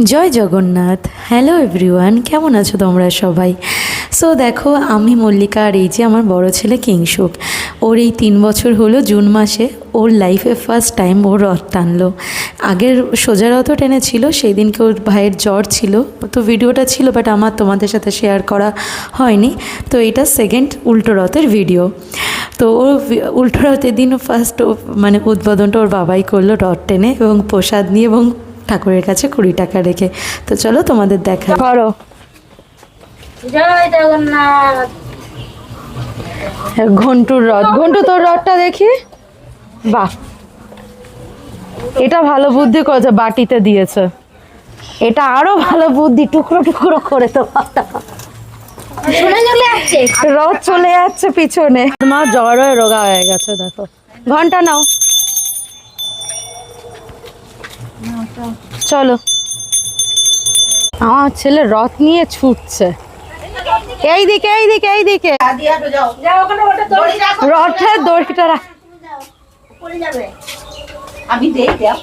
জয় Jagannath. Hello everyone, কেমন আছো তোমরা সবাই? সো দেখো, আমি মল্লিকা আর এই যে আমার বড় ছেলে কিংশুক। ওর এই 3 বছর হলো জুন মাসে ওর লাইফে ফার্স্ট টাইম ওর রথ টানলো। আগের সোজা রথও টেনেছিল, সেই দিনকে ওর ভাইয়ের জ্বর ছিল, তো ভিডিওটা ছিল বাট আমার তোমাদের সাথে শেয়ার করা হয়নি। তো এটা সেকেন্ড উল্টো রথের ভিডিও। তো ওর উল্টো রথের দিন ফার্স্ট মানে উদ্বোধনটা ওর বাবাই করলো রথ টেনে এবং প্রসাদ নিয়ে এবং ঠাকুরের কাছে 20 টাকা রেখে। তো চলো তোমাদের দেখা করো। জয় জগন্নাথ। ঘন্টুর রথ, ঘন্টু তোর রথটা দেখি। বাহ, এটা ভালো বুদ্ধি করেছে, বাটিতে দিয়েছে। এটা আরো ভালো বুদ্ধি, টুকরো টুকরো করে তো রথ চলে যাচ্ছে পিছনে। মা জ্বর হয়ে রোগা হয়ে গেছে, দেখো। ঘন্টা নাও, চলো। আমার ছেলে রথ নিয়ে ছুটছে এইদিকে এইদিকে এইদিকে। রথের দড়িটা আমি দেই দাও।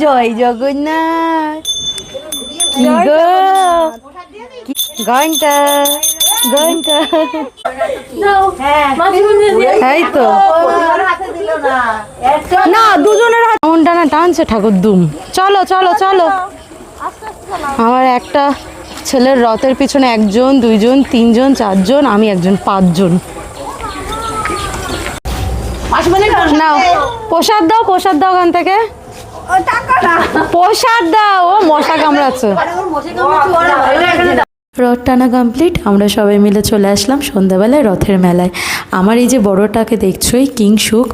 জয় জগন্নাথ। কি গো, ঘন্টা ঘন্টা। এই তো না, দুজনের হাত টানা টানছে ঠাকুর দুম। চলো চলো চলো। আমার একটা ছেলের রথের পিছনে 1 জন 2 জন 3 জন 4 জন, আমি একজন, 5 জন। নাও প্রসাদ দাও, প্রসাদ দাও ওখান থেকে, প্রসাদ দাও। ও মশা কামড়াচ্ছে। রথ টানা কমপ্লিট, আমরা সবাই মিলে চলে আসলাম সন্ধ্যাবেলায় রথের মেলায়। আমার এই যে বড়টাকে দেখছো, এই কিংশুক,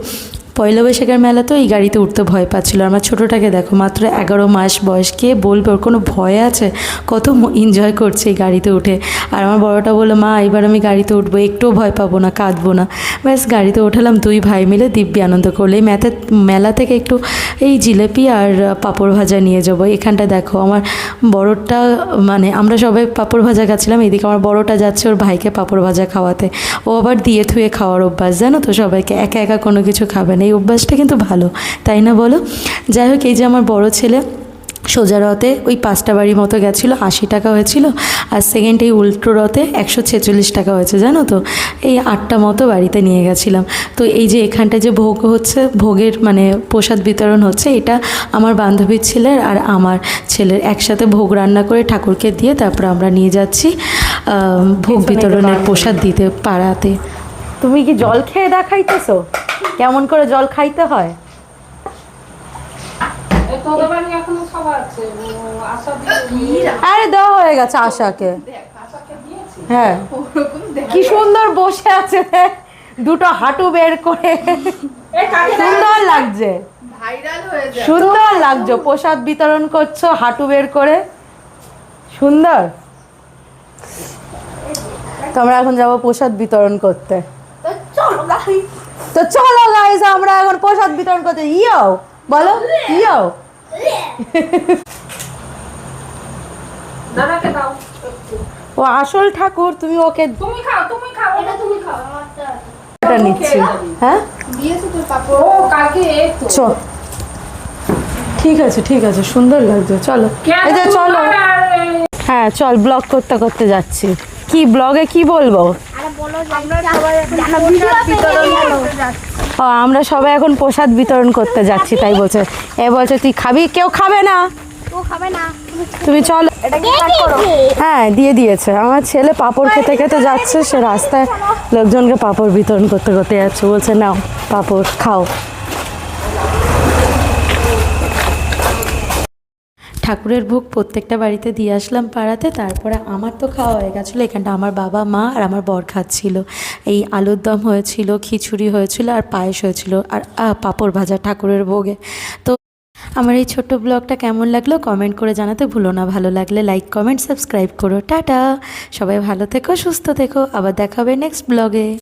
পয়লা বৈশাখের মেলা তো এই গাড়িতে উঠতে ভয় পাচ্ছিল। আমার ছোটোটাকে দেখো, মাত্র 11 মাস বয়স, কে বলবে ওর কোনো ভয় আছে? কত এনজয় করছে এই গাড়িতে উঠে। আর আমার বড়টা বললো, মা এবার আমি গাড়িতে উঠবো, একটুও ভয় পাবো না, কাঁদবো না। ব্যাস গাড়িতে উঠালাম, 2 ভাই মিলে দিব্যি আনন্দ করলো। এই মেলা থেকে একটু এই জিলেপি আর পাঁপড় ভাজা নিয়ে যাবো। এখানটা দেখো, আমার বড়টা, মানে আমরা সবাই পাঁপড় ভাজা খাচ্ছিলাম, এদিকে আমার বড়টা যাচ্ছে ওর ভাইকে পাঁপড় ভাজা খাওয়াতে। ও আবার দিয়ে থুয়ে খাওয়ার অভ্যাস, জানো তো, সবাইকে একা একা কোনো কিছু খাবে না। এই অভ্যাসটা কিন্তু ভালো, তাই না বলো? যাই হোক, এই যে আমার বড় ছেলে সোজা রথে ওই 5টা বাড়ি মতো গেছিলো, 80 টাকা হয়েছিল। আর সেকেন্ড এই উল্টো রথে 146 টাকা হয়েছে, জানো তো। এই 8টা মতো বাড়িতে নিয়ে গেছিলাম। তো এই যে এখানটায় যে ভোগ হচ্ছে, ভোগের মানে প্রসাদ বিতরণ হচ্ছে, এটা আমার বান্ধবীর ছেলের আর আমার ছেলের একসাথে ভোগ রান্না করে ঠাকুরকে দিয়ে তারপর আমরা নিয়ে যাচ্ছি ভোগ বিতরণের প্রসাদ দিতে পাড়াতে। তুমি কি জল খেয়ে দেখাইতেছো কেমন করে জল খাইতে হয়? আরে দেওয়া হয়ে গেছে আশাকে। হ্যাঁ, কি সুন্দর বসে আছে, দুটো হাঁটু বের করে, সুন্দর লাগছে, সুন্দর লাগছে। প্রসাদ বিতরণ করছো হাঁটু বের করে, সুন্দর। তো আমরা এখন যাবো প্রসাদ বিতরণ করতে। তো চলো গাইস, আমরা এখন প্রসাদ বিতরণ করতে। ইয়ো বলো, ইয়ো। ও আসল ঠাকুর, তুমি ওকে, তুমি খাও, তুমি খাও, এটা তুমি খাও, এটা নিচ্ছি। হ্যাঁ দিয়েছো তো পাপড়। ও কালকে তো চল, ঠিক আছে ঠিক আছে, সুন্দর লাগছে। চলো এই যে চলো। হ্যাঁ চল, ব্লগ করতে করতে যাচ্ছি। কি ব্লগে কি বলবো? আমরা সবাই এখন প্রসাদ বিতরণ করতে যাচ্ছি, তাই বলছে। এ বলছে তুই খাবি? কেউ খাবে না, তুমি চলো। হ্যাঁ দিয়ে দিয়েছে। আমার ছেলে পাঁপড় খেতে খেতে যাচ্ছে, সে রাস্তায় লোকজনকে পাঁপড় বিতরণ করতে করতে যাচ্ছে, বলছে নাও পাঁপড় খাও। ঠাকুরের ভোগ প্রত্যেকটা বাড়িতে দিয়ে আসলাম পাড়াতে। তারপরে আমার তো খাওয়া হয়ে গেছিলো। এখানটা আমার বাবা, মা আর আমার বর খাচ্ছিল। এই আলুর দম হয়েছিল, খিচুড়ি হয়েছিল আর পায়েস হয়েছিল আর পাঁপড় ভাজা ঠাকুরের ভোগে। তো আমার এই ছোট্ট ব্লগটা কেমন লাগলো কমেন্ট করে জানাতে ভুলো না। ভালো লাগলে লাইক, কমেন্ট, সাবস্ক্রাইব করো। টাটা, সবাই ভালো থেকো, সুস্থ থেকো। আবার দেখা হবে নেক্সট ব্লগে।